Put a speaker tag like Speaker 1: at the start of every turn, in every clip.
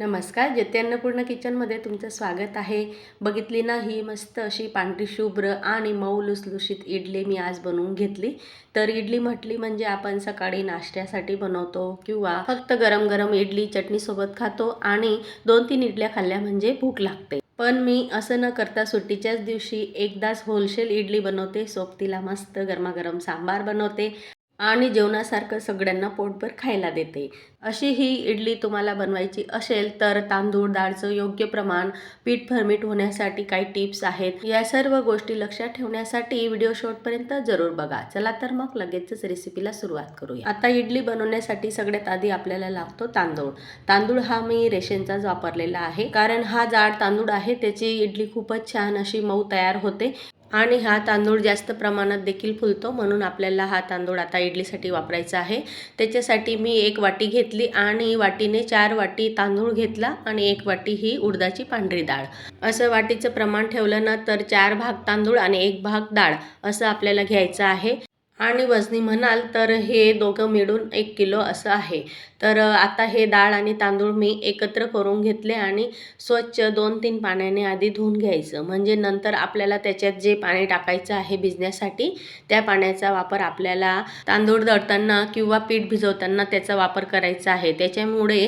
Speaker 1: नमस्कार, ज्योती अन्नपूर्णा किचनमध्ये तुमचं स्वागत आहे. बघितली ना ही मस्त अशी पांढरी शुभ्र आणि मऊ लुसलुशीत इडली मी आज बनवून घेतली. तर इडली म्हटली म्हणजे आपण सकाळी नाश्त्यासाठी बनवतो किंवा फक्त गरम गरम इडली चटणीसोबत खातो आणि 2-3 इडल्या खाल्ल्या म्हणजे भूक लागते. पण मी असं न करता सुट्टीच्याच दिवशी एकदाच होलसेल इडली बनवते. सोबतीला मस्त गरमागरम सांबार बनवते आणि जेवणासारखं सगळ्यांना पोटभर खायला देते. अशी ही इडली तुम्हाला बनवायची असेल तर तांदूळ डाळचं योग्य प्रमाण, पीठ फर्मेंट होण्यासाठी काही टिप्स आहेत. या सर्व गोष्टी लक्षात ठेवण्यासाठी व्हिडिओ शेवटपर्यंत जरूर बघा. चला तर मग लगेचच रेसिपीला सुरुवात करूया. आता इडली बनवण्यासाठी सगळ्यात आधी आपल्याला लागतो तांदूळ. तांदूळ हा मी रेशनचाच वापरलेला आहे, कारण हा जाड तांदूळ आहे, त्याची इडली खूपच छान अशी मऊ तयार होते आणि हा तांदूळ जास्त प्रमाणात देखील फुलतो, म्हणून आपल्याला हा तांदूळ आता इडलीसाठी वापरायचा आहे. त्याच्यासाठी मी 1 वाटी घेतली आणि वाटीने 4 वाटी तांदूळ घेतला आणि 1 वाटी ही उडदाची पांढरी डाळ. असं वाटीचं प्रमाण ठेवलं ना तर 4 भाग तांदूळ आणि 1 भाग डाळ असं आपल्याला घ्यायचं आहे. आणि वजनी म्हणाल तर हे दोघं मिळून 1 किलो असं आहे. तर आता हे डाळ आणि तांदूळ मी एकत्र करून घेतले आणि स्वच्छ 2-3 पाण्याने आधी धुवून घ्यायचं, म्हणजे नंतर आपल्याला त्याच्यात जे पाणी टाकायचं आहे भिजण्यासाठी त्या पाण्याचा वापर आपल्याला तांदूळ दळताना किंवा पीठ भिजवताना त्याचा वापर करायचा आहे. त्याच्यामुळे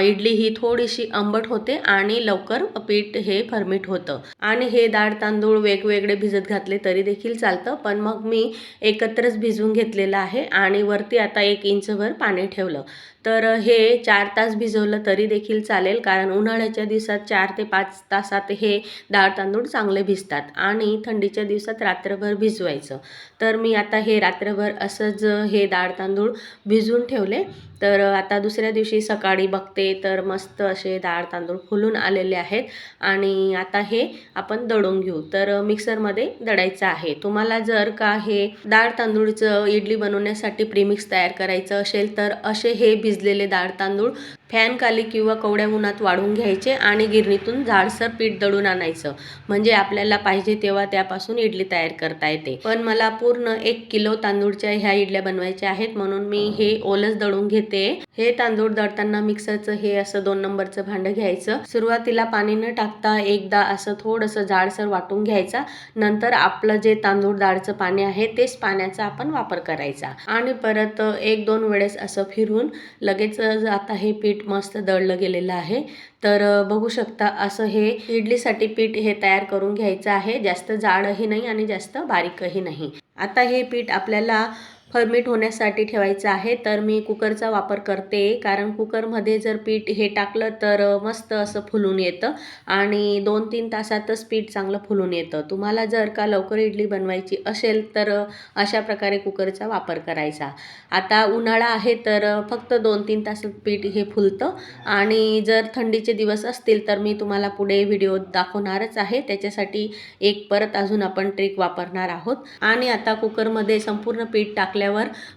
Speaker 1: इडली ही थोडीशी आंबट होते आणि लवकर पीठ हे फर्मेंट होतं. आणि हे डाळ तांदूळ वेगवेगळे भिजत घातले तरी देखील चालतं, पण मग मी एकत्रच भिजवून घेतलेलं आहे आणि वरती आता 1 इंचभर पाणी ठेवलं. तर हे 4 तास भिजवलं तरी देखील चालेल, कारण उन्हाळ्याच्या दिवसात 4 ते 5 तासात हे डाळ तांदूळ चांगले भिजतात आणि थंडीच्या दिवसात रात्रभर भिजवायचं. तर मी आता हे रात्रभर असंच हे डाळ तांदूळ भिजवून ठेवले. तर आता दुसऱ्या दिवशी सकाळी बघते तर मस्त असे डाळ तांदूळ फुलून आलेले आहेत आणि आता हे आपण दळून घेऊ. तर मिक्सरमध्ये दळायचं आहे. तुम्हाला जर का हे डाळ तांदूळचं इडली बनवण्यासाठी प्रीमिक्स तयार करायचं असेल तर असे हे भिजलेले डाळ तांदूळ फॅन खाली किंवा कवड्या उन्हात वाळून घ्यायचे आणि गिरणीतून जाडसर पीठ दळून आणायचं, म्हणजे आपल्याला पाहिजे तेव्हा त्यापासून इडली तयार करता येते. पण मला पूर्ण 1 किलो तांदूळच्या ह्या इडल्या बनवायच्या आहेत, म्हणून मी हे ओलच दळून घेते. हे तांदूळ दळताना मिक्सरचं हे असं 2 नंबरचं भांडं घ्यायचं. सुरुवातीला पाणी न टाकता एकदा असं थोडंसं जाडसर वाटून घ्यायचा. नंतर आपलं जे तांदूळ डाळचं पाणी आहे तेच पाण्याचा आपण वापर करायचा आणि परत 1-2 वेळेस असं फिरून लगेच आता हे पीठ मस्त दळलं गेलेलं आहे. तर बघू शकता असं हे इडलीसाठी पीठ हे तयार करून घ्यायचं आहे. जास्त जाडही नाही आणि जास्त बारीकही नाही. आता हे पीठ आपल्याला फर्मेंट होण्यासाठी ठेवायचं आहे. तर मी कुकरचा वापर करते, कारण कुकरमध्ये जर पीठ हे टाकलं तर मस्त असं फुलून येतं आणि 2-3 तासातच पीठ चांगलं फुलून येतं. तुम्हाला जर का लवकर इडली बनवायची असेल तर अशा प्रकारे कुकरचा वापर करायचा. आता उन्हाळा आहे तर फक्त 2-3 तासात पीठ हे फुलतं आणि जर थंडीचे दिवस असतील तर मी तुम्हाला पुढे व्हिडिओ दाखवणारच आहे. त्याच्यासाठी एक परत अजून आपण ट्रिक वापरणार आहोत. आणि आता कुकरमध्ये संपूर्ण पीठ टाकल्यावर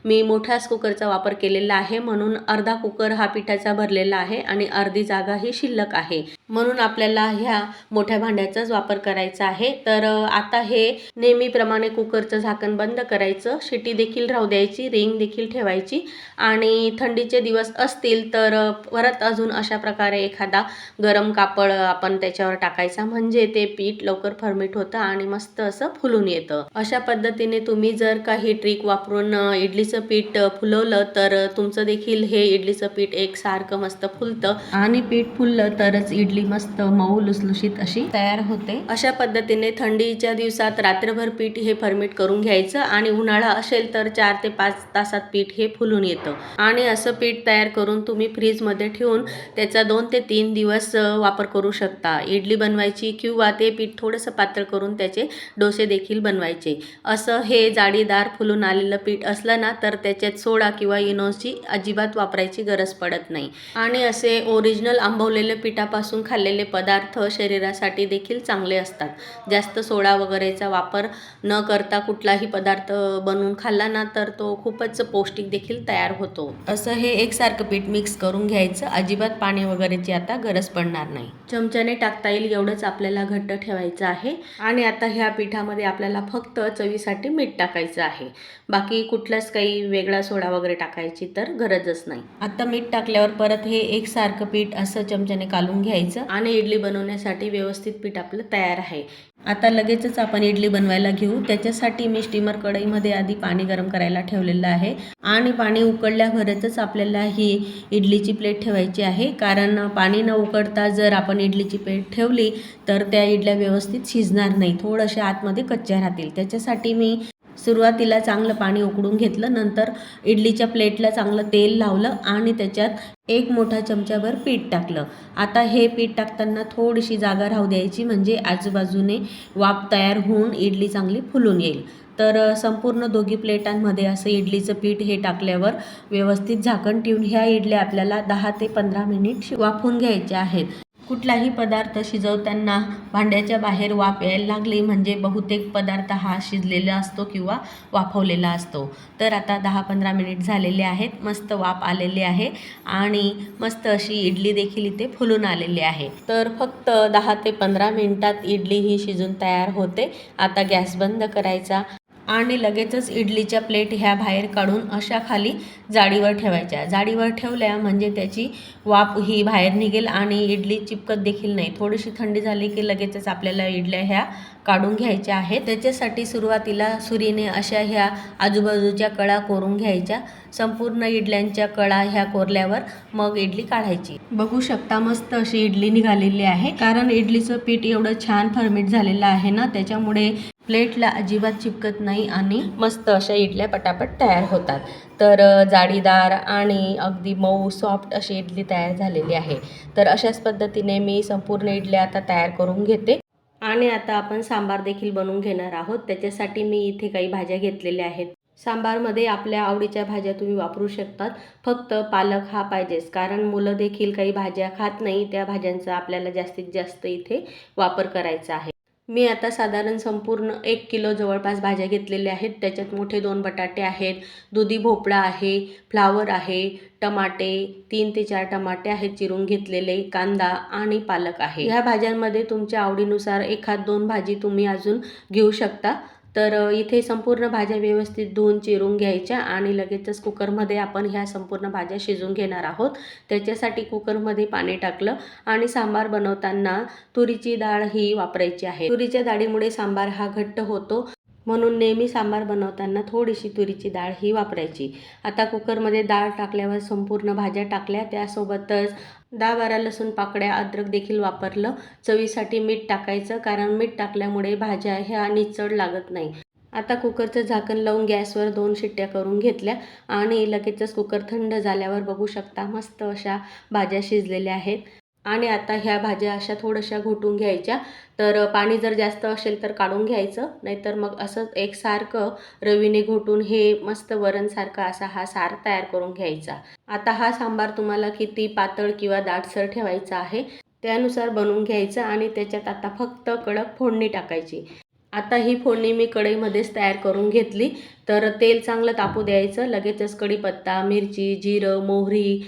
Speaker 1: मी मोठाच कुकरचा वापर केलेला आहे, म्हणून अर्धा कुकर हा पिठाचा भरलेला आहे आणि अर्धी जागा ही शिल्लक आहे, म्हणून आपल्याला ह्या मोठ्या भांड्याचाच वापर करायचा आहे. तर आता हे नेहमीप्रमाणे कुकरचं झाकण बंद करायचं, शिटी देखील राहू द्यायची, रिंग देखील ठेवायची आणि थंडीचे दिवस असतील तर परत अजून अशा प्रकारे एखादा गरम कापड आपण त्याच्यावर टाकायचा, म्हणजे ते पीठ लवकर फर्मेंट होतं आणि मस्त असं फुलून येतं. अशा पद्धतीने तुम्ही जर काही ट्रिक वापरून इडलीचं पीठ फुलवलं तर तुमचं देखील हे इडलीचं पीठ एकसारखं मस्त फुलतं आणि पीठ फुललं तरच इडली मस्त मऊ लुसलुशीत अशी तयार होते. अशा पद्धतीने थंडीच्या दिवसात रात्रभर पीठ हे फर्मेंट करून घ्यायचं आणि उन्हाळा असेल तर 4 ते 5 तासात पीठ हे फुलून येतं. आणि असं पीठ तयार करून तुम्ही फ्रीजमध्ये ठेवून त्याचा 2 ते 3 दिवस वापर करू शकता. इडली बनवायची किंवा ते पीठ थोडंसं पातळ करून त्याचे डोसे देखील बनवायचे. असं हे जाळीदार फुलून आलेलं पीठ असलं ना तर त्याच्यात सोडा किंवा इनोची अजिबात वापरायची गरज पडत नाही. आणि असे ओरिजिनल आंबवलेल्या पिठापासून खाल्लेले पदार्थ शरीरासाठी देखील चांगले असतात. जास्त सोडा वगैरेचा वापर न करता कुठलाही पदार्थ बनवून खाल्ला ना तर तो खूपच पौष्टिक देखील तयार होतो. असं हे एकसारखं पीठ मिक्स करून घ्यायचं. अजिबात पाणी वगैरेची आता गरज पडणार नाही. चमच्याने टाकता येईल एवढंच आपल्याला घट्ट ठेवायचं आहे. आणि आता ह्या पिठामध्ये आपल्याला फक्त चवीसाठी मीठ टाकायचं आहे. बाकी कुठलाच काही वेगळा सोडा वगैरे टाकायची तर गरजच नाही. आता मीठ टाकल्यावर परत हे एकसारखं पीठ असं चमच्याने कालून घ्यायचं आणि इडली बनवण्यासाठी व्यवस्थित पीठ आपलं तयार आहे. आता लगेचच आपण इडली बनवायला घेऊ. त्याच्यासाठी मी स्टीमर कढईमध्ये आधी पाणी गरम करायला ठेवलेलं आहे आणि पाणी उकळल्यावरच आपल्याला ही इडलीची प्लेट ठेवायची आहे. कारण पाणी न उकळता जर आपण इडलीची प्लेट ठेवली तर त्या इडल्या व्यवस्थित शिजणार नाही, थोड्याशा आतमध्ये कच्च्या राहतील. त्याच्यासाठी मी सुरुवातीला चांगलं पाणी उकळून घेतलं, नंतर इडलीच्या प्लेटला चांगलं तेल लावलं आणि त्याच्यात 1 मोठा चमचाभर पीठ टाकलं. आता हे पीठ टाकताना थोडीशी जागा राहू द्यायची, म्हणजे आजूबाजूने वाफ तयार होऊन इडली चांगली फुलून येईल. तर संपूर्ण दोघी प्लेटांमध्ये असं इडलीचं पीठ हे टाकल्यावर व्यवस्थित झाकण ठेवून ह्या इडल्या आपल्याला 10 ते 15 मिनिट वाफवून घ्यायच्या आहेत. कुठलाही पदार्थ शिजवताना भांड्याच्या बाहेर वाफ यायला लागली म्हणजे बहुतेक पदार्थ हा शिजलेला असतो किंवा वाफवलेला असतो. तर आता 10-15 मिनिट झालेले आहेत. मस्त वाफ आलेली आहे आणि मस्त अशी इडली देखील इथे फुलून आलेली आहे. तर फक्त 10 ते 15 मिनिटात इडली ही शिजून तयार होते. आता गॅस बंद करायचा आणि लगेचच इडलीच्या प्लेट ह्या बाहेर काढून अशा खाली जाळीवर ठेवायच्या. जाळीवर ठेवल्या म्हणजे त्याची वाफ ही बाहेर निघेल आणि इडली चिपकत देखील नाही. थोडीशी थंडी झाली की लगेचच आपल्याला इडल्या ह्या काढून घ्यायच्या आहेत. त्याच्यासाठी सुरुवातीला सुरीने अशा ह्या आजूबाजूच्या कळा कोरून घ्यायच्या. संपूर्ण इडल्यांच्या कळा ह्या कोरल्यावर मग इडली काढायची. बघू शकता मस्त अशी इडली निघालेली आहे. कारण इडलीचं पीठ एवढं छान फर्मेट झालेलं आहे ना, त्याच्यामुळे प्लेटला अजिबात चिपकत नाही आणि मस्त अशा इडल्या पटापट तयार होतात. तर जाळीदार आणि अगदी मऊ सॉफ्ट अशी इडली तयार झालेली आहे. तर अशाच पद्धतीने मी संपूर्ण इडल्या आता तयार करून घेते. आणि आता आपण सांबार देखील बनवून घेणार आहोत. त्याच्यासाठी मी इथे काही भाज्या घेतलेल्या आहेत. सांबारमध्ये आपल्या आवडीच्या भाज्या तुम्ही वापरू शकतात. फक्त पालक हा पाहिजेच, कारण मुलं देखील काही भाज्या खात नाही. त्या भाज्यांचा आपल्याला जास्तीत जास्त इथे वापर करायचा आहे. मी आता साधारण संपूर्ण 1 किलो जवळपास भाज्या घेतलेल्या आहेत. त्याच्यात मोठे 2 बटाटे आहेत, दुधी भोपळा आहे, फ्लावर आहे, टमाटे 3 ते 4 टमाटे आहेत चिरून घेतलेले, कांदा आणि पालक आहे. ह्या भाज्यांमध्ये तुमच्या आवडीनुसार 1-2 भाजी तुम्ही अजून घेऊ शकता. तर इथे संपूर्ण भाज्या व्यवस्थित धुवून चिरून घ्यायच्या आणि लगेचच कुकरमध्ये आपण ह्या संपूर्ण भाज्या शिजवून घेणार आहोत. त्याच्यासाठी कुकरमध्ये पाणी टाकलं आणि सांबार बनवताना तुरीची डाळ ही वापरायची आहे. तुरीच्या डाळीमुळे सांबार हा घट्ट होतो, म्हणून नेहमी सांबार बनवताना थोडीशी तुरीची डाळ ही वापरायची. आता कुकरमध्ये डाळ टाकल्यावर संपूर्ण भाज्या टाकल्या, त्यासोबतच 10-12 लसूण पाकळ्या, अद्रक देखील वापरलं. चवीसाठी मीठ टाकायचं, कारण मीठ टाकल्यामुळे भाज्या ह्या निचळ लागत नाही. आता कुकरचं झाकण लावून गॅसवर 2 शिट्ट्या करून घेतल्या आणि लगेचच कुकर थंड झाल्यावर बघू शकता मस्त अशा भाज्या शिजलेल्या आहेत. आणि आता ह्या भाज्या अशा थोड्याशा घोटून घ्यायच्या. तर पाणी जर जास्त असेल तर काढून घ्यायचं, नाहीतर मग असंच एकसारखं रवीने घोटून हे मस्त वरणसारखा असा हा सार तयार करून घ्यायचा. आता हा सांबार तुम्हाला किती पातळ किंवा दाटसर ठेवायचा आहे त्यानुसार बनवून घ्यायचं आणि त्याच्यात आता फक्त कडक फोडणी टाकायची. आता ही फोडणी मी कढईमध्येच तयार करून घेतली. तर तेल चांगलं तापू द्यायचं. लगेचच कढीपत्ता, मिरची, जिरं, मोहरी,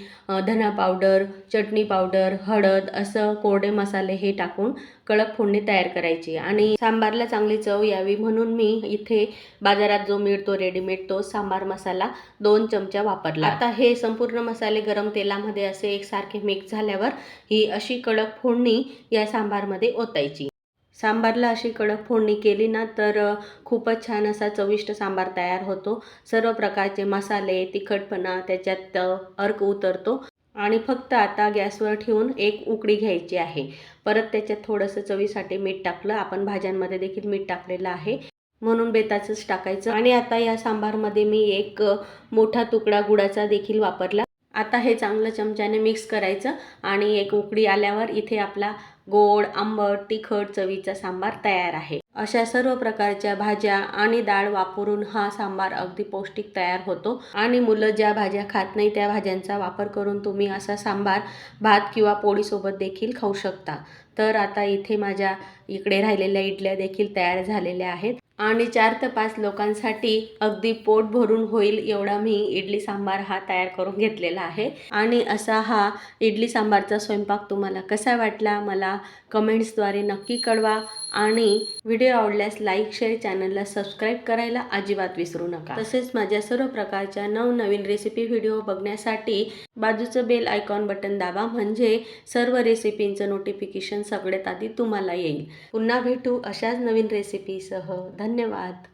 Speaker 1: धना पावडर, चटणी पावडर, हळद असं कोरडे मसाले हे टाकून कडक फोडणी तयार करायची. आणि सांबारला चांगली चव यावी म्हणून मी इथे बाजारात जो मिळतो रेडीमेड तो सांबार मसाला 2 चमचा वापरला. आता हे संपूर्ण मसाले गरम तेलामध्ये असे एकसारखे मिक्स झाल्यावर ही अशी कडक फोडणी या सांबारमध्ये ओतायची. सांबारला अशी कडक फोडणी केली ना तर खूपच छान असा चविष्ट सांबार तयार होतो. सर्व प्रकारचे मसाले, तिखटपणा त्याच्यात अर्क उतरतो आणि फक्त आता गॅसवर ठेवून एक उकळी घ्यायची आहे. परत त्याच्यात थोडंसं चवीसाठी मीठ टाकलं. आपण भाज्यांमध्ये देखील मीठ टाकलेलं आहे, म्हणून बेताचंच टाकायचं. आणि आता या सांबारमध्ये मी 1 मोठा तुकडा गुळाचा देखील वापरला. आता हे चांगलं चमच्याने मिक्स करायचं आणि एक उकळी आल्यावर इथे आपला गोड, आंबट, तिखट चवीचा सांबार तयार आहे. अशा सर्व प्रकारच्या भाज्या आणि डाळ वापरून हा सांबार अगदी पौष्टिक तयार होतो आणि मुलं ज्या भाज्या खात नाही त्या भाज्यांचा वापर करून तुम्ही असा सांबार भात किंवा पोळीसोबत देखील खाऊ शकता. तर आता इथे माझ्या इकडे राहिलेल्या इडल्या देखील तयार झालेल्या आहेत आणि 4 ते 5 लोकांसाठी अगदी पोट भरून होईल एवढा मी इडली सांबार हा तयार करून घेतलेला आहे. आणि असा हा इडली सांबारचा स्वयंपाक तुम्हाला कसा वाटला मला कमेंट्सद्वारे नक्की कळवा आणि व्हिडिओ आवडल्यास लाईक, शेअर, चॅनलला सबस्क्राईब करायला अजिबात विसरू नका. तसेच माझ्या सर्व प्रकारच्या नवनवीन रेसिपी व्हिडिओ बघण्यासाठी बाजूचं बेल आयकॉन बटन दाबा, म्हणजे सर्व रेसिपींचं नोटिफिकेशन सगळ्यात आधी तुम्हाला येईल. पुन्हा भेटू अशाच नवीन रेसिपीसह. धन्यवाद.